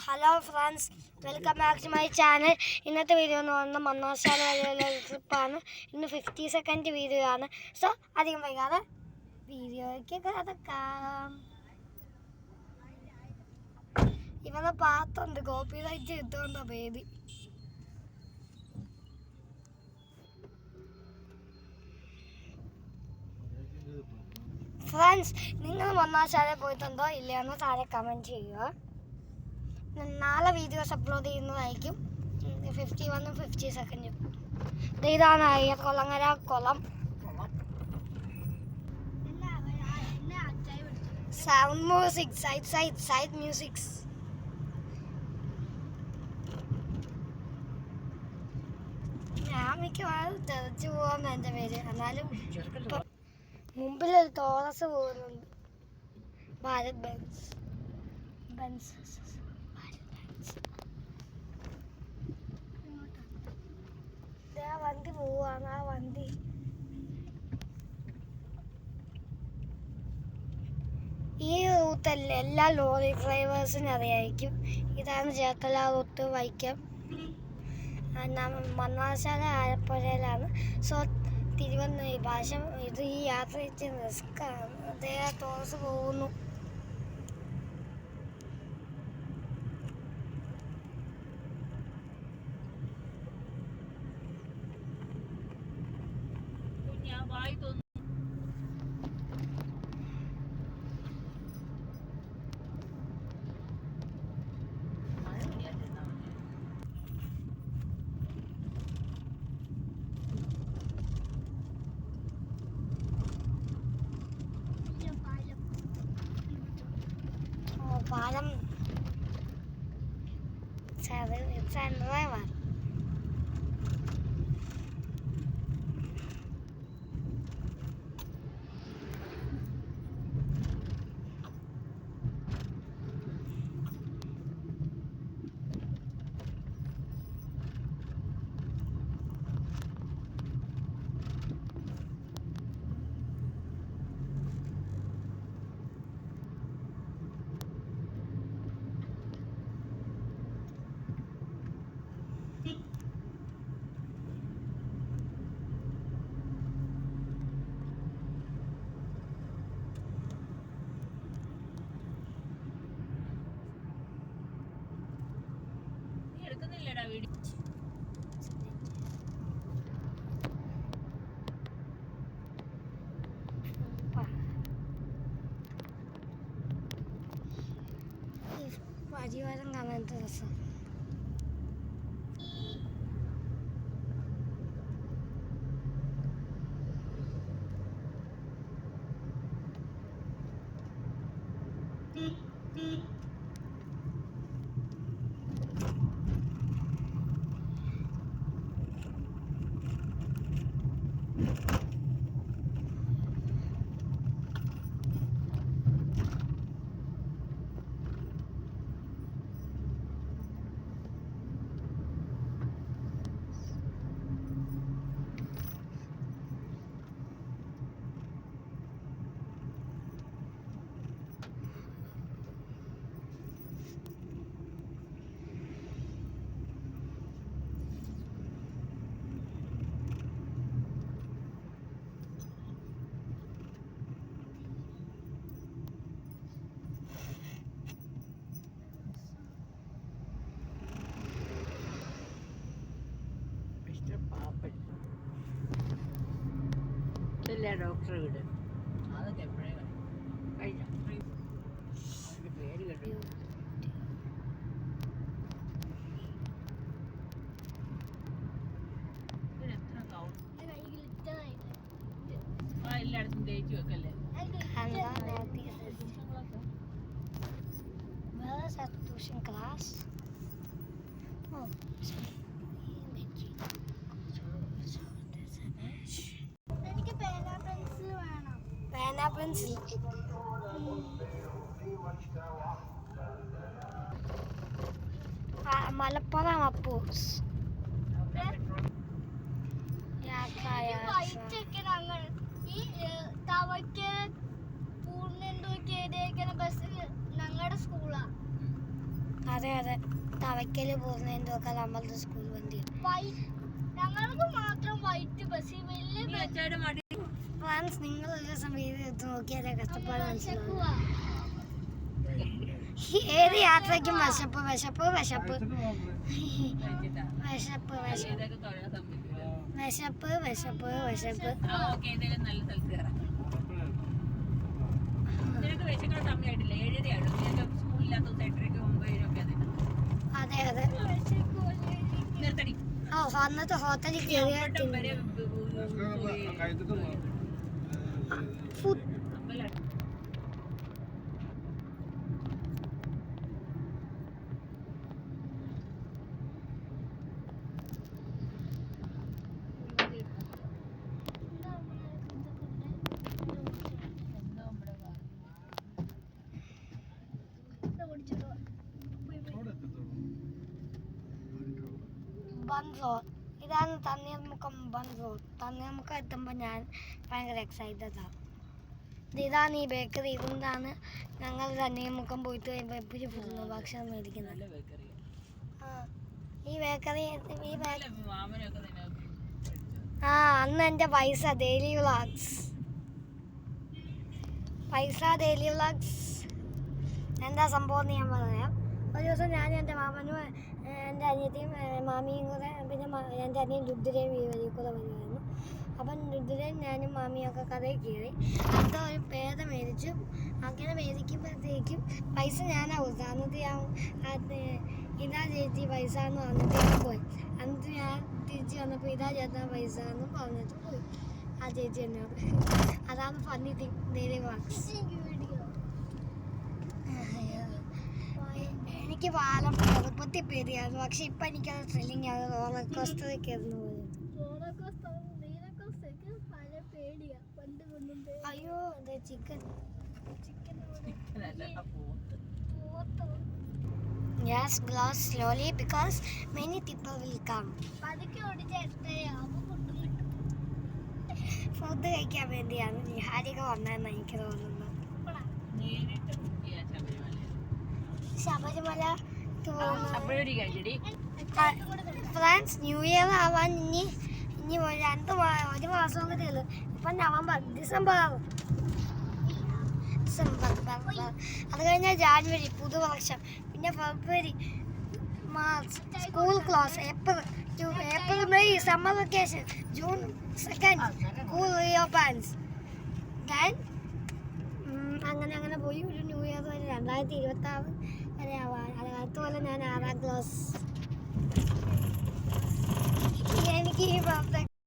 Hello friends, welcome back to my channel. ഇന്നത്തെ video എന്ന് പറയുന്നത് മണ്ണാർശാല വരെയുള്ള ട്രിപ്പാണ്. ഇന്ന് 50 സെക്കൻഡ് വീഡിയോ ആണ്. സോ അധികം വൈകാതെ വീഡിയോയ്ക്ക് കടക്കാം. ഇവരുടെ പാത്തുണ്ട്, കോപ്പിറൈറ്റ് കിട്ടുമെന്ന പേടി. ഫ്രണ്ട്സ്, നിങ്ങൾ മണ്ണാർശാലയിൽ പോയിട്ടുണ്ടോ ഇല്ലയെന്ന് താഴെ കമൻറ്റ് ചെയ്യുക. നാളെ വീഡിയോസ് അപ്ലോഡ് ചെയ്യുന്നതായിരിക്കും. 51 50 സെക്കൻഡും. ഇതാണ് കുളങ്ങര കുളം. Sound music, side musics. ഞാൻ മിക്കവാറും തെറിച്ചു പോകാൻ എൻ്റെ പേര്. എന്നാലും മുമ്പിലൊരു തോറസ് പോകുന്നുണ്ട്. ഭാരത് ബെൻസ്. വണ്ടി പോവാണ്. ആ വണ്ടി ഈ റൂട്ടല്ലേ എല്ലാ ലോറി ഡ്രൈവേഴ്സിനും അറിയായിരിക്കും. ഇതാണ് ചേർത്തല റൂട്ട്, വൈക്കം. മണ്ണാർശാല ആലപ്പുഴയിലാണ്. സോ തിരുവനന്തപുരം ഭാഷ ഇത് ഈ യാത്ര റിസ്ക്കാണ്. അതേ തോറസ് പോകുന്നു. പാലം സെൻട്രൽ. പരിവാരം കാണാത്ത രസം. ഡോക്ടറെ വീട് അതൊക്കെ എപ്പോഴേ കഴിഞ്ഞ പേര് കേട്ടു. എല്ലായിടത്തും തേച്ച് വെക്കല്ലേ. Tuition class. പെൻസിൽ. മലപ്പുറം അപ്പൂസ്. ഈ ബസ് ഞങ്ങളുടെ സ്കൂളാ. അതെ അതെ, തവയ്ക്കല് പോകുന്നതിൻ്റെ ഒക്കെ നമ്മളത്തെ സ്കൂൾ വണ്ടി. ഞങ്ങൾക്ക് മാത്രം വൈറ്റ് ബസ് ഫ്രണ്ട്സ്, നിങ്ങൾ ഒരു ദിവസം വീട് എടുത്ത് നോക്കിയാലേ കഷ്ടപ്പാട് മനസ്സിലാവും. ഏത് യാത്രയ്ക്കും വിശപ്പ് വിശപ്പ് വിശപ്പ് വിശപ്പ് വിശപ്പ് വിശപ്പ് വിശപ്പ് വിശപ്പ്. അതെ അതെ. ആ അന്നത്തെ ഹോട്ടലിൽ കയറിയിട്ടുണ്ട്. Food bun road. ഇതാണ് തണ്ണീർമുക്കം ബൺ റോഡ്. തണ്ണീർമുക്കം എത്തുമ്പോൾ ഞാൻ ഭയങ്കര എക്സൈറ്റഡ് ആണ്. ഇതാണ് ഈ ബേക്കറി. ഇതുകൊണ്ടാണ് ഞങ്ങൾ തണ്ണീർമുക്കം പോയിട്ട് എപ്പോഴും ഫുഡ് ഭക്ഷണം മേടിക്കുന്നത്. ഈ ബേക്കറി അന്ന് എൻ്റെ പൈസ ഡെയിലി വ്ളോഗ്സ് എന്താ സംഭവം എന്ന് ഞാൻ പറയാം. ഒരു ദിവസം ഞാൻ എൻ്റെ മാമനും എൻ്റെ അനിയത്തിയും മാമിയും കൂടെ, പിന്നെ എൻ്റെ അനിയൻ രുദ്രയും ഈ വഴി കൂടെ വരുമായിരുന്നു. അപ്പം രുദ്രയും ഞാനും മാമിയും ഒക്കെ കടയിൽ കയറി. അത് ഒരു പേത മേടിച്ചു. അങ്ങനെ മേടിക്കുമ്പോഴത്തേക്കും പൈസ ഞാനാ കൊടുത്തത്. അന്നത്തെ ഇതാ ചേച്ചി പൈസ എന്ന് പറഞ്ഞിട്ട് ഞാൻ പോയി. എന്നിട്ട് ഞാൻ തിരിച്ച് വന്നപ്പോൾ ഇതാ ചേട്ടാ പൈസ എന്നും പറഞ്ഞിട്ട് പോയി ആ ചേച്ചി എന്നോട്. അതാണ് ഫണ്ണി തിങ് ഡെയിലി വ്ളോഗ്സ്. എനിക്ക് പാലം ചെറുപ്പത്തിൽ പേടിയായിരുന്നു, പക്ഷെ ഇപ്പം എനിക്കത് ത്രില്ലിങ് ആണ്. റോളർ കോസ്റ്ററിൽ കയറുന്ന പോലെ. അയ്യോ അതെ, chicken. Yes, glass slowly because many people will come. Food കഴിക്കാൻ വേണ്ടിയാണ് നിഹാരിക വന്നതെന്ന് എനിക്ക് തോന്നുന്നു. ശബരിമല ഫ്രണ്ട്സ്, ന്യൂ ഇയർ ആവാൻ ഇനി ഒരു മാസം കൂടി ഉള്ളു. ഇപ്പം നവംബർ, ഡിസംബർ. അത് കഴിഞ്ഞാൽ ജാനുവരി പുതുവർഷം, പിന്നെ February, March school close, April May summer vacation, June 2 school reopens. Then അങ്ങനെ പോയി ഒരു ന്യൂ ഇയർ വരെ 2026 വരെ ആവാൻ. അതുപോലെ ഞാൻ 6ാം ക്ലാസ്